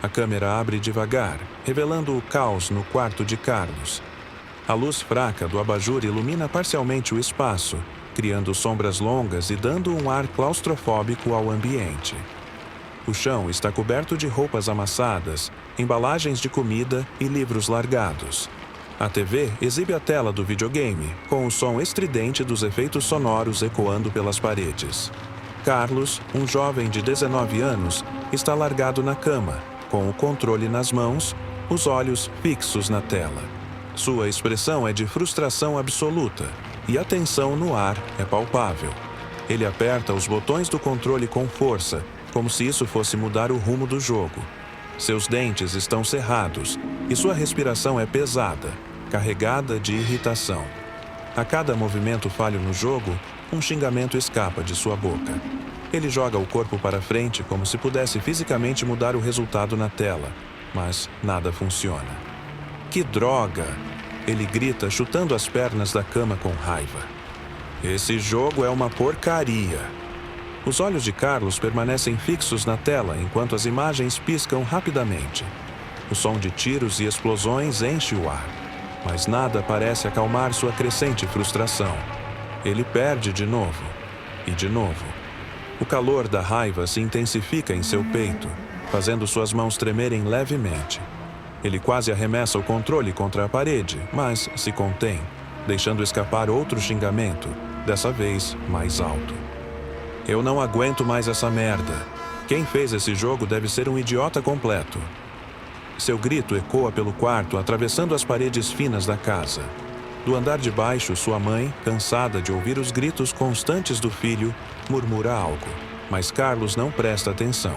A câmera abre devagar, revelando o caos no quarto de Carlos. A luz fraca do abajur ilumina parcialmente o espaço, criando sombras longas e dando um ar claustrofóbico ao ambiente. O chão está coberto de roupas amassadas, embalagens de comida e livros largados. A TV exibe a tela do videogame, com o som estridente dos efeitos sonoros ecoando pelas paredes. Carlos, um jovem de 19 anos, está largado na cama, com o controle nas mãos, os olhos fixos na tela. Sua expressão é de frustração absoluta, e a tensão no ar é palpável. Ele aperta os botões do controle com força, como se isso fosse mudar o rumo do jogo. Seus dentes estão cerrados, e sua respiração é pesada, carregada de irritação. A cada movimento falho no jogo, um xingamento escapa de sua boca. Ele joga o corpo para frente como se pudesse fisicamente mudar o resultado na tela, mas nada funciona. Que droga! Ele grita, chutando as pernas da cama com raiva. Esse jogo é uma porcaria. Os olhos de Carlos permanecem fixos na tela enquanto as imagens piscam rapidamente. O som de tiros e explosões enche o ar, mas nada parece acalmar sua crescente frustração. Ele perde de novo, e de novo. O calor da raiva se intensifica em seu peito, fazendo suas mãos tremerem levemente. Ele quase arremessa o controle contra a parede, mas se contém, deixando escapar outro xingamento, dessa vez mais alto. Eu não aguento mais essa merda. Quem fez esse jogo deve ser um idiota completo. Seu grito ecoa pelo quarto, atravessando as paredes finas da casa. Do andar de baixo, sua mãe, cansada de ouvir os gritos constantes do filho, murmura algo, mas Carlos não presta atenção.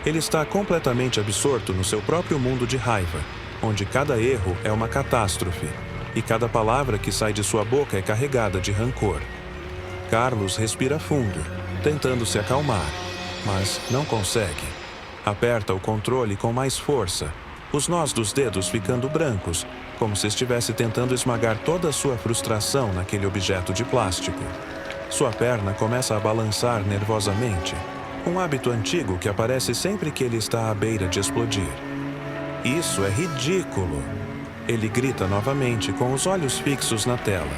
Ele está completamente absorto no seu próprio mundo de raiva, onde cada erro é uma catástrofe, e cada palavra que sai de sua boca é carregada de rancor. Carlos respira fundo, tentando se acalmar, mas não consegue. Aperta o controle com mais força, os nós dos dedos ficando brancos, como se estivesse tentando esmagar toda a sua frustração naquele objeto de plástico. Sua perna começa a balançar nervosamente, um hábito antigo que aparece sempre que ele está à beira de explodir. Isso é ridículo! Ele grita novamente, com os olhos fixos na tela.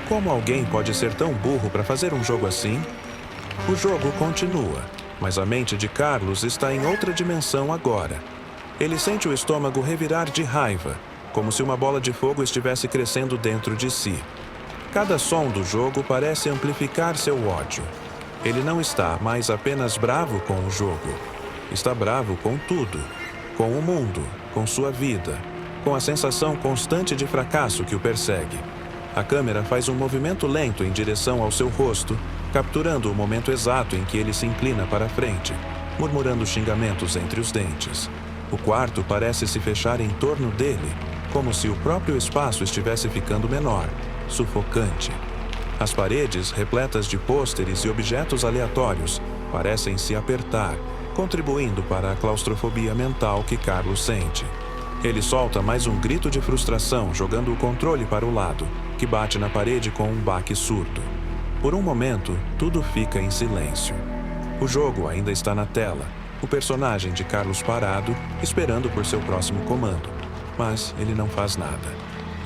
Como alguém pode ser tão burro para fazer um jogo assim? O jogo continua, mas a mente de Carlos está em outra dimensão agora. Ele sente o estômago revirar de raiva, como se uma bola de fogo estivesse crescendo dentro de si. Cada som do jogo parece amplificar seu ódio. Ele não está mais apenas bravo com o jogo. Está bravo com tudo. Com o mundo, com sua vida, com a sensação constante de fracasso que o persegue. A câmera faz um movimento lento em direção ao seu rosto, capturando o momento exato em que ele se inclina para a frente, murmurando xingamentos entre os dentes. O quarto parece se fechar em torno dele, como se o próprio espaço estivesse ficando menor, sufocante. As paredes, repletas de pôsteres e objetos aleatórios, parecem se apertar, contribuindo para a claustrofobia mental que Carlos sente. Ele solta mais um grito de frustração, jogando o controle para o lado, que bate na parede com um baque surdo. Por um momento, tudo fica em silêncio. O jogo ainda está na tela, o personagem de Carlos parado, esperando por seu próximo comando. Mas ele não faz nada.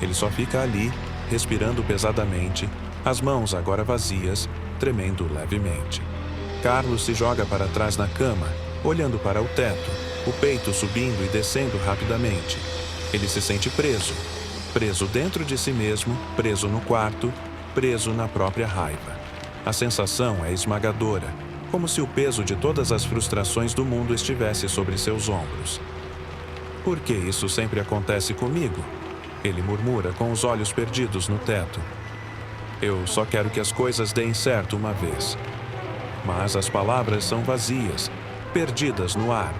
Ele só fica ali, respirando pesadamente, as mãos agora vazias, tremendo levemente. Carlos se joga para trás na cama, olhando para o teto, o peito subindo e descendo rapidamente. Ele se sente preso. Preso dentro de si mesmo, preso no quarto, preso na própria raiva. A sensação é esmagadora, como se o peso de todas as frustrações do mundo estivesse sobre seus ombros. Por que isso sempre acontece comigo? Ele murmura com os olhos perdidos no teto. Eu só quero que as coisas deem certo uma vez. Mas as palavras são vazias, perdidas no ar,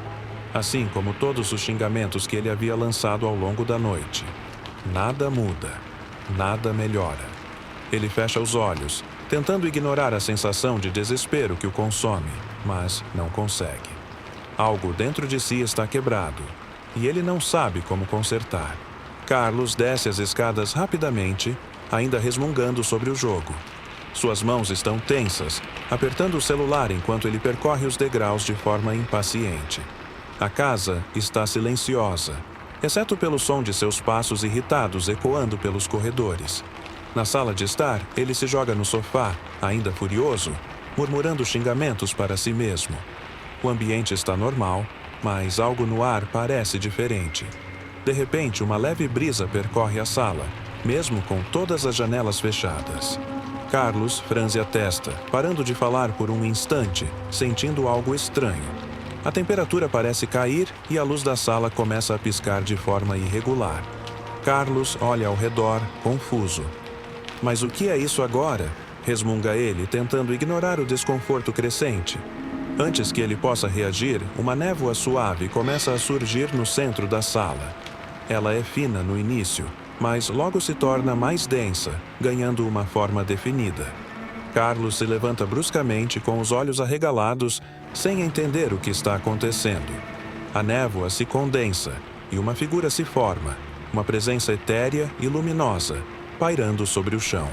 assim como todos os xingamentos que ele havia lançado ao longo da noite. Nada muda, nada melhora. Ele fecha os olhos, tentando ignorar a sensação de desespero que o consome, mas não consegue. Algo dentro de si está quebrado, e ele não sabe como consertar. Carlos desce as escadas rapidamente, ainda resmungando sobre o jogo. Suas mãos estão tensas, apertando o celular enquanto ele percorre os degraus de forma impaciente. A casa está silenciosa, exceto pelo som de seus passos irritados ecoando pelos corredores. Na sala de estar, ele se joga no sofá, ainda furioso, murmurando xingamentos para si mesmo. O ambiente está normal, mas algo no ar parece diferente. De repente, uma leve brisa percorre a sala, mesmo com todas as janelas fechadas. Carlos franze a testa, parando de falar por um instante, sentindo algo estranho. A temperatura parece cair e a luz da sala começa a piscar de forma irregular. Carlos olha ao redor, confuso. Mas o que é isso agora? Resmunga ele, tentando ignorar o desconforto crescente. Antes que ele possa reagir, uma névoa suave começa a surgir no centro da sala. Ela é fina no início, mas logo se torna mais densa, ganhando uma forma definida. Carlos se levanta bruscamente com os olhos arregalados, sem entender o que está acontecendo. A névoa se condensa e uma figura se forma, uma presença etérea e luminosa, pairando sobre o chão.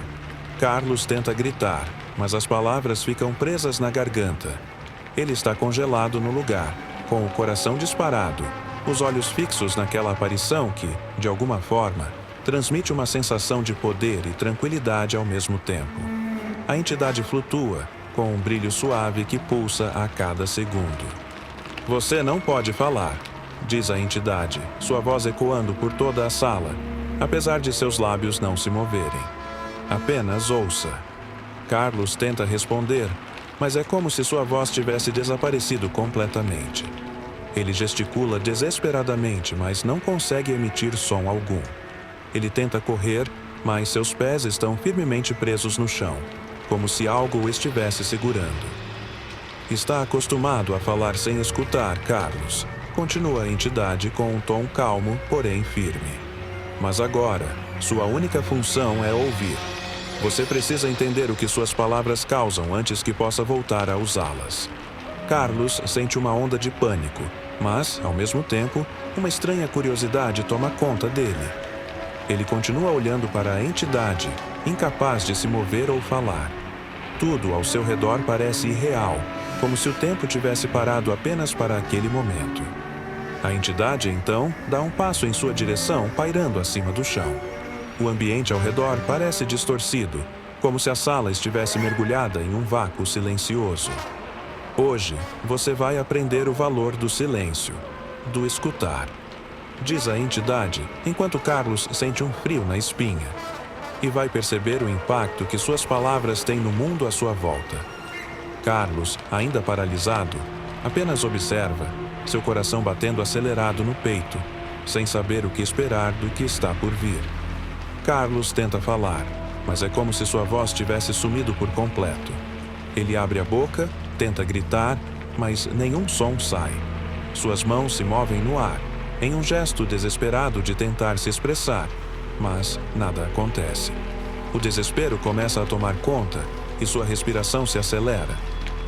Carlos tenta gritar, mas as palavras ficam presas na garganta. Ele está congelado no lugar, com o coração disparado, os olhos fixos naquela aparição que, de alguma forma, transmite uma sensação de poder e tranquilidade ao mesmo tempo. A entidade flutua, com um brilho suave que pulsa a cada segundo. Você não pode falar, diz a entidade, sua voz ecoando por toda a sala, apesar de seus lábios não se moverem. Apenas ouça. Carlos tenta responder, mas é como se sua voz tivesse desaparecido completamente. Ele gesticula desesperadamente, mas não consegue emitir som algum. Ele tenta correr, mas seus pés estão firmemente presos no chão, como se algo o estivesse segurando. Está acostumado a falar sem escutar, Carlos. Continua a entidade com um tom calmo, porém firme. Mas agora, sua única função é ouvir. Você precisa entender o que suas palavras causam antes que possa voltar a usá-las. Carlos sente uma onda de pânico, mas, ao mesmo tempo, uma estranha curiosidade toma conta dele. Ele continua olhando para a entidade, incapaz de se mover ou falar. Tudo ao seu redor parece irreal, como se o tempo tivesse parado apenas para aquele momento. A entidade, então, dá um passo em sua direção, pairando acima do chão. O ambiente ao redor parece distorcido, como se a sala estivesse mergulhada em um vácuo silencioso. Hoje, você vai aprender o valor do silêncio, do escutar, diz a entidade, enquanto Carlos sente um frio na espinha. E vai perceber o impacto que suas palavras têm no mundo à sua volta. Carlos, ainda paralisado, apenas observa, seu coração batendo acelerado no peito, sem saber o que esperar do que está por vir. Carlos tenta falar, mas é como se sua voz tivesse sumido por completo. Ele abre a boca, tenta gritar, mas nenhum som sai. Suas mãos se movem no ar, em um gesto desesperado de tentar se expressar, mas nada acontece. O desespero começa a tomar conta e sua respiração se acelera.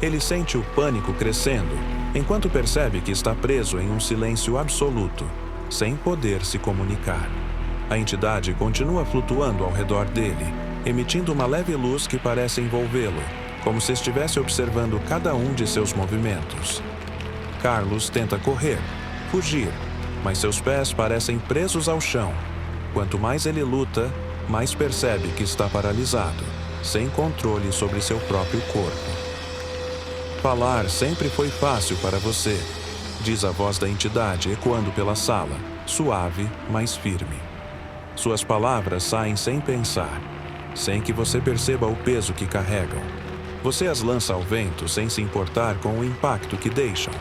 Ele sente o pânico crescendo, enquanto percebe que está preso em um silêncio absoluto, sem poder se comunicar. A entidade continua flutuando ao redor dele, emitindo uma leve luz que parece envolvê-lo, como se estivesse observando cada um de seus movimentos. Carlos tenta correr, fugir, mas seus pés parecem presos ao chão. Quanto mais ele luta, mais percebe que está paralisado, sem controle sobre seu próprio corpo. Falar sempre foi fácil para você, diz a voz da entidade ecoando pela sala, suave, mas firme. Suas palavras saem sem pensar, sem que você perceba o peso que carregam. Você as lança ao vento sem se importar com o impacto que deixam.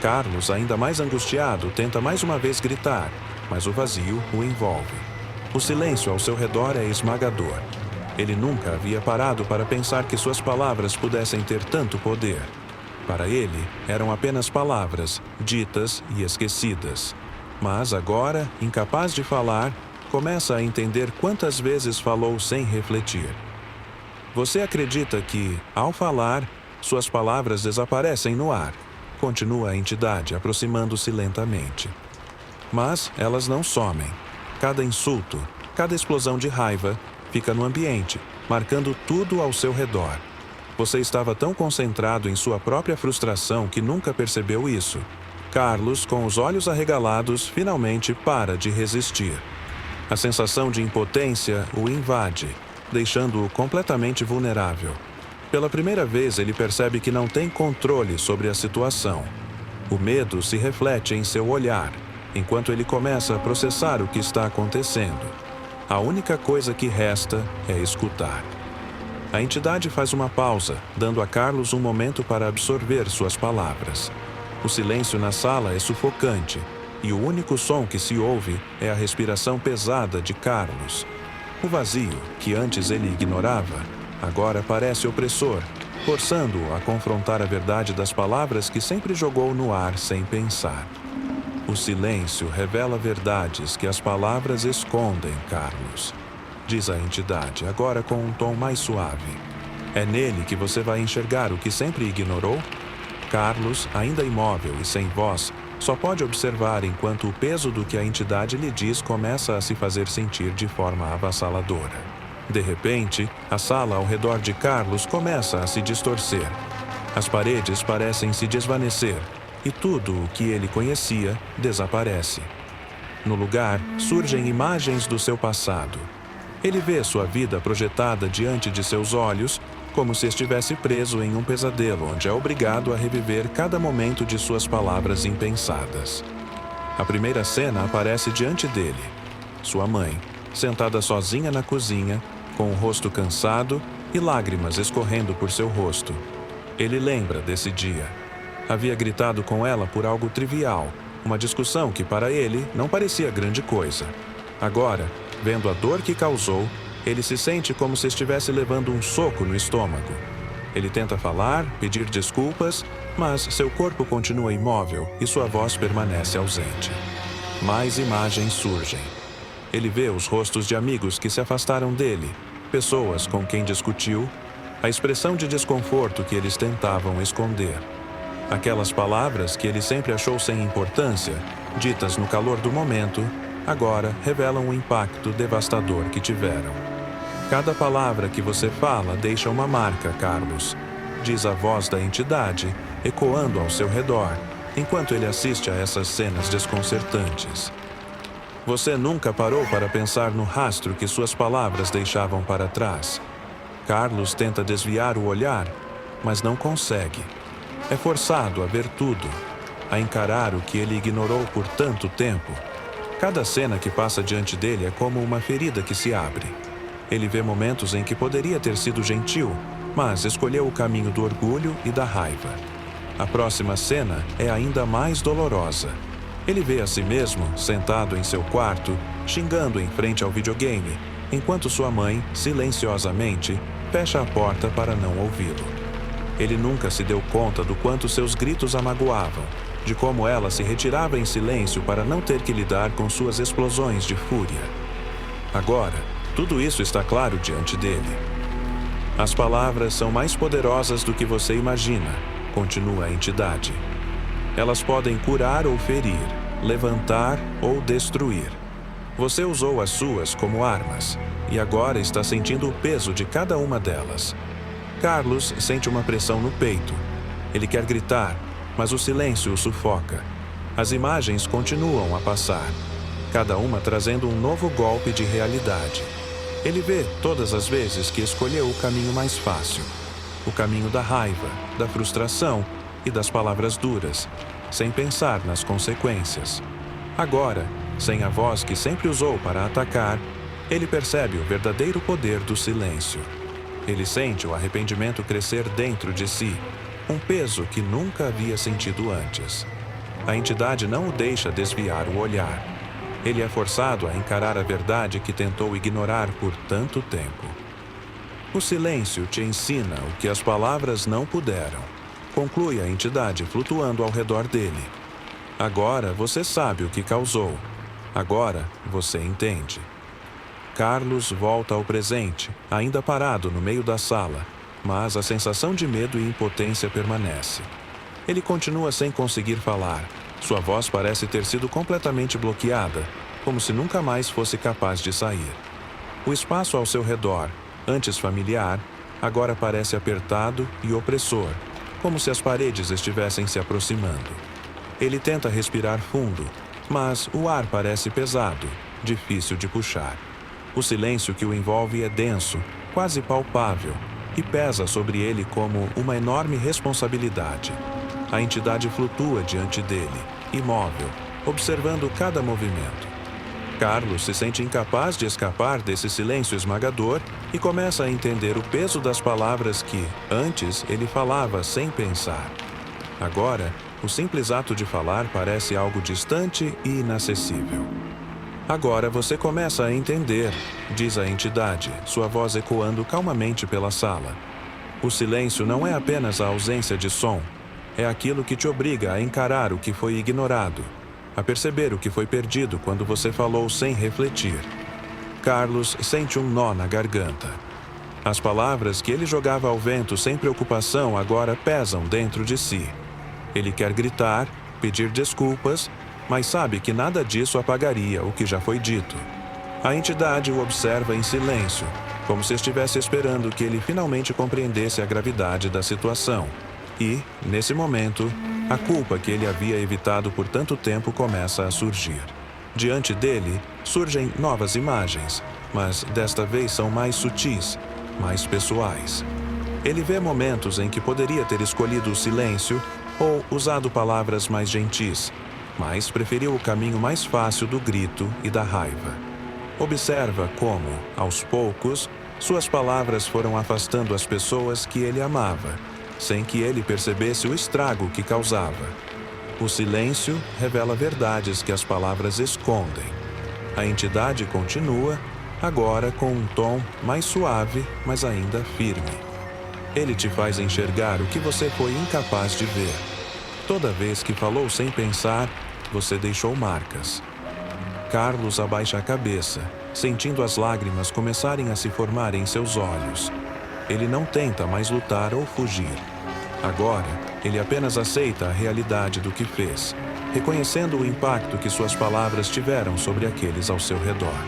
Carlos, ainda mais angustiado, tenta mais uma vez gritar, mas o vazio o envolve. O silêncio ao seu redor é esmagador. Ele nunca havia parado para pensar que suas palavras pudessem ter tanto poder. Para ele, eram apenas palavras, ditas e esquecidas. Mas agora, incapaz de falar, começa a entender quantas vezes falou sem refletir. Você acredita que, ao falar, suas palavras desaparecem no ar. Continua a entidade, aproximando-se lentamente. Mas elas não somem. Cada insulto, cada explosão de raiva, fica no ambiente, marcando tudo ao seu redor. Você estava tão concentrado em sua própria frustração que nunca percebeu isso. Carlos, com os olhos arregalados, finalmente para de resistir. A sensação de impotência o invade, deixando-o completamente vulnerável. Pela primeira vez, ele percebe que não tem controle sobre a situação. O medo se reflete em seu olhar, enquanto ele começa a processar o que está acontecendo. A única coisa que resta é escutar. A entidade faz uma pausa, dando a Carlos um momento para absorver suas palavras. O silêncio na sala é sufocante, e o único som que se ouve é a respiração pesada de Carlos. O vazio, que antes ele ignorava, agora parece opressor, forçando-o a confrontar a verdade das palavras que sempre jogou no ar sem pensar. O silêncio revela verdades que as palavras escondem, Carlos, diz a entidade, agora com um tom mais suave. É nele que você vai enxergar o que sempre ignorou? Carlos, ainda imóvel e sem voz, só pode observar enquanto o peso do que a entidade lhe diz começa a se fazer sentir de forma avassaladora. De repente, a sala ao redor de Carlos começa a se distorcer. As paredes parecem se desvanecer e tudo o que ele conhecia desaparece. No lugar, surgem imagens do seu passado. Ele vê sua vida projetada diante de seus olhos, como se estivesse preso em um pesadelo onde é obrigado a reviver cada momento de suas palavras impensadas. A primeira cena aparece diante dele. Sua mãe, sentada sozinha na cozinha, com o rosto cansado e lágrimas escorrendo por seu rosto. Ele lembra desse dia. Havia gritado com ela por algo trivial, uma discussão que para ele não parecia grande coisa. Agora, vendo a dor que causou, ele se sente como se estivesse levando um soco no estômago. Ele tenta falar, pedir desculpas, mas seu corpo continua imóvel e sua voz permanece ausente. Mais imagens surgem. Ele vê os rostos de amigos que se afastaram dele, pessoas com quem discutiu, a expressão de desconforto que eles tentavam esconder. Aquelas palavras que ele sempre achou sem importância, ditas no calor do momento, agora revelam o impacto devastador que tiveram. Cada palavra que você fala deixa uma marca, Carlos, diz a voz da entidade, ecoando ao seu redor, enquanto ele assiste a essas cenas desconcertantes. Você nunca parou para pensar no rastro que suas palavras deixavam para trás. Carlos tenta desviar o olhar, mas não consegue. É forçado a ver tudo, a encarar o que ele ignorou por tanto tempo. Cada cena que passa diante dele é como uma ferida que se abre. Ele vê momentos em que poderia ter sido gentil, mas escolheu o caminho do orgulho e da raiva. A próxima cena é ainda mais dolorosa. Ele vê a si mesmo, sentado em seu quarto, xingando em frente ao videogame, enquanto sua mãe, silenciosamente, fecha a porta para não ouvi-lo. Ele nunca se deu conta do quanto seus gritos a magoavam, de como ela se retirava em silêncio para não ter que lidar com suas explosões de fúria. Agora, tudo isso está claro diante dele. As palavras são mais poderosas do que você imagina, continua a entidade. Elas podem curar ou ferir, levantar ou destruir. Você usou as suas como armas, e agora está sentindo o peso de cada uma delas. Carlos sente uma pressão no peito. Ele quer gritar, mas o silêncio o sufoca. As imagens continuam a passar, cada uma trazendo um novo golpe de realidade. Ele vê todas as vezes que escolheu o caminho mais fácil, o caminho da raiva, da frustração e das palavras duras, sem pensar nas consequências. Agora, sem a voz que sempre usou para atacar, ele percebe o verdadeiro poder do silêncio. Ele sente o arrependimento crescer dentro de si, um peso que nunca havia sentido antes. A entidade não o deixa desviar o olhar. Ele é forçado a encarar a verdade que tentou ignorar por tanto tempo. O silêncio te ensina o que as palavras não puderam, conclui a entidade flutuando ao redor dele. Agora você sabe o que causou. Agora você entende. Carlos volta ao presente, ainda parado no meio da sala, mas a sensação de medo e impotência permanece. Ele continua sem conseguir falar. Sua voz parece ter sido completamente bloqueada, como se nunca mais fosse capaz de sair. O espaço ao seu redor, antes familiar, agora parece apertado e opressor, como se as paredes estivessem se aproximando. Ele tenta respirar fundo, mas o ar parece pesado, difícil de puxar. O silêncio que o envolve é denso, quase palpável, e pesa sobre ele como uma enorme responsabilidade. A entidade flutua diante dele, imóvel, observando cada movimento. Carlos se sente incapaz de escapar desse silêncio esmagador e começa a entender o peso das palavras que, antes, ele falava sem pensar. Agora, o simples ato de falar parece algo distante e inacessível. Agora você começa a entender, diz a entidade, sua voz ecoando calmamente pela sala. O silêncio não é apenas a ausência de som, é aquilo que te obriga a encarar o que foi ignorado, a perceber o que foi perdido quando você falou sem refletir. Carlos sente um nó na garganta. As palavras que ele jogava ao vento sem preocupação agora pesam dentro de si. Ele quer gritar, pedir desculpas, mas sabe que nada disso apagaria o que já foi dito. A entidade o observa em silêncio, como se estivesse esperando que ele finalmente compreendesse a gravidade da situação. E, nesse momento, a culpa que ele havia evitado por tanto tempo começa a surgir. Diante dele, surgem novas imagens, mas desta vez são mais sutis, mais pessoais. Ele vê momentos em que poderia ter escolhido o silêncio ou usado palavras mais gentis, mas preferiu o caminho mais fácil do grito e da raiva. Observa como, aos poucos, suas palavras foram afastando as pessoas que ele amava, sem que ele percebesse o estrago que causava. O silêncio revela verdades que as palavras escondem. A entidade continua, agora com um tom mais suave, mas ainda firme. Ele te faz enxergar o que você foi incapaz de ver. Toda vez que falou sem pensar, você deixou marcas. Carlos abaixa a cabeça, sentindo as lágrimas começarem a se formar em seus olhos. Ele não tenta mais lutar ou fugir. Agora, ele apenas aceita a realidade do que fez, reconhecendo o impacto que suas palavras tiveram sobre aqueles ao seu redor.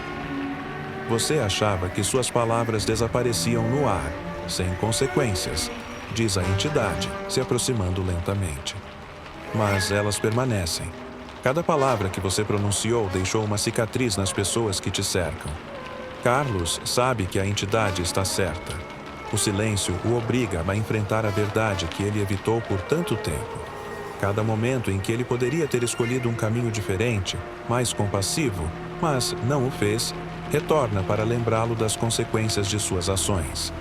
Você achava que suas palavras desapareciam no ar, sem consequências, diz a entidade, se aproximando lentamente. Mas elas permanecem. Cada palavra que você pronunciou deixou uma cicatriz nas pessoas que te cercam. Carlos sabe que a entidade está certa. O silêncio o obriga a enfrentar a verdade que ele evitou por tanto tempo. Cada momento em que ele poderia ter escolhido um caminho diferente, mais compassivo, mas não o fez, retorna para lembrá-lo das consequências de suas ações.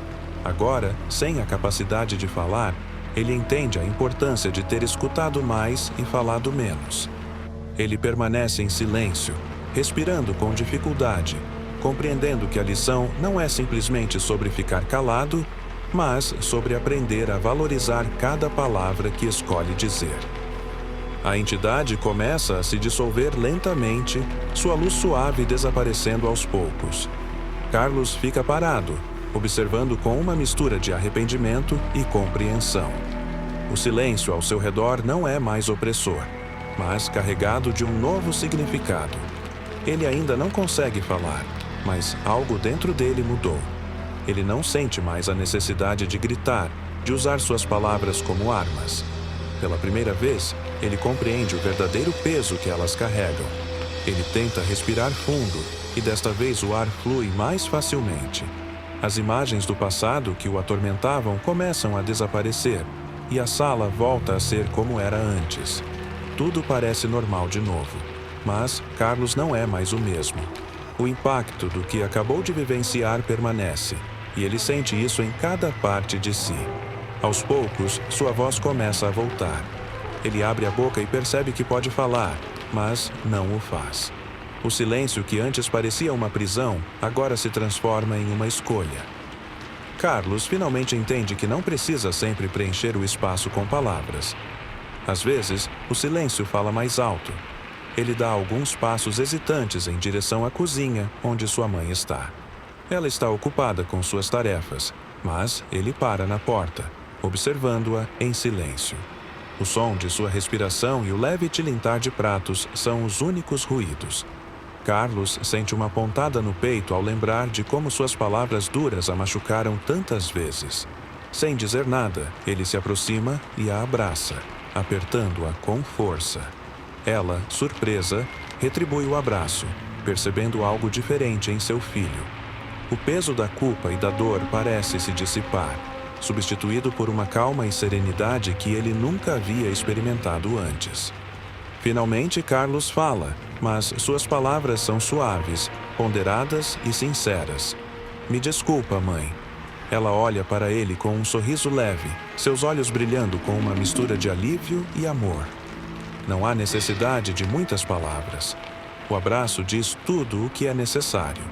Agora, sem a capacidade de falar, ele entende a importância de ter escutado mais e falado menos. Ele permanece em silêncio, respirando com dificuldade, compreendendo que a lição não é simplesmente sobre ficar calado, mas sobre aprender a valorizar cada palavra que escolhe dizer. A entidade começa a se dissolver lentamente, sua luz suave desaparecendo aos poucos. Carlos fica parado, observando com uma mistura de arrependimento e compreensão. O silêncio ao seu redor não é mais opressor, mas carregado de um novo significado. Ele ainda não consegue falar, mas algo dentro dele mudou. Ele não sente mais a necessidade de gritar, de usar suas palavras como armas. Pela primeira vez, ele compreende o verdadeiro peso que elas carregam. Ele tenta respirar fundo, e desta vez o ar flui mais facilmente. As imagens do passado que o atormentavam começam a desaparecer, e a sala volta a ser como era antes. Tudo parece normal de novo, mas Carlos não é mais o mesmo. O impacto do que acabou de vivenciar permanece, e ele sente isso em cada parte de si. Aos poucos, sua voz começa a voltar. Ele abre a boca e percebe que pode falar, mas não o faz. O silêncio que antes parecia uma prisão, agora se transforma em uma escolha. Carlos finalmente entende que não precisa sempre preencher o espaço com palavras. Às vezes, o silêncio fala mais alto. Ele dá alguns passos hesitantes em direção à cozinha, onde sua mãe está. Ela está ocupada com suas tarefas, mas ele para na porta, observando-a em silêncio. O som de sua respiração e o leve tilintar de pratos são os únicos ruídos. Carlos sente uma pontada no peito ao lembrar de como suas palavras duras a machucaram tantas vezes. Sem dizer nada, ele se aproxima e a abraça, apertando-a com força. Ela, surpresa, retribui o abraço, percebendo algo diferente em seu filho. O peso da culpa e da dor parece se dissipar, substituído por uma calma e serenidade que ele nunca havia experimentado antes. Finalmente, Carlos fala, mas suas palavras são suaves, ponderadas e sinceras. Me desculpa, mãe. Ela olha para ele com um sorriso leve, seus olhos brilhando com uma mistura de alívio e amor. Não há necessidade de muitas palavras. O abraço diz tudo o que é necessário.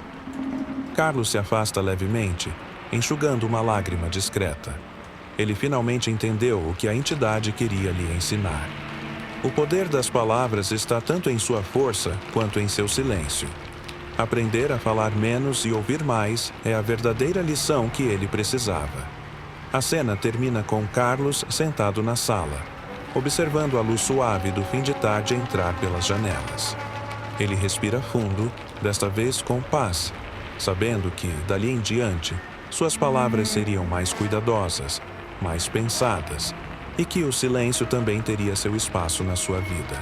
Carlos se afasta levemente, enxugando uma lágrima discreta. Ele finalmente entendeu o que a entidade queria lhe ensinar. O poder das palavras está tanto em sua força quanto em seu silêncio. Aprender a falar menos e ouvir mais é a verdadeira lição que ele precisava. A cena termina com Carlos sentado na sala, observando a luz suave do fim de tarde entrar pelas janelas. Ele respira fundo, desta vez com paz, sabendo que, dali em diante, suas palavras seriam mais cuidadosas, mais pensadas, e que o silêncio também teria seu espaço na sua vida.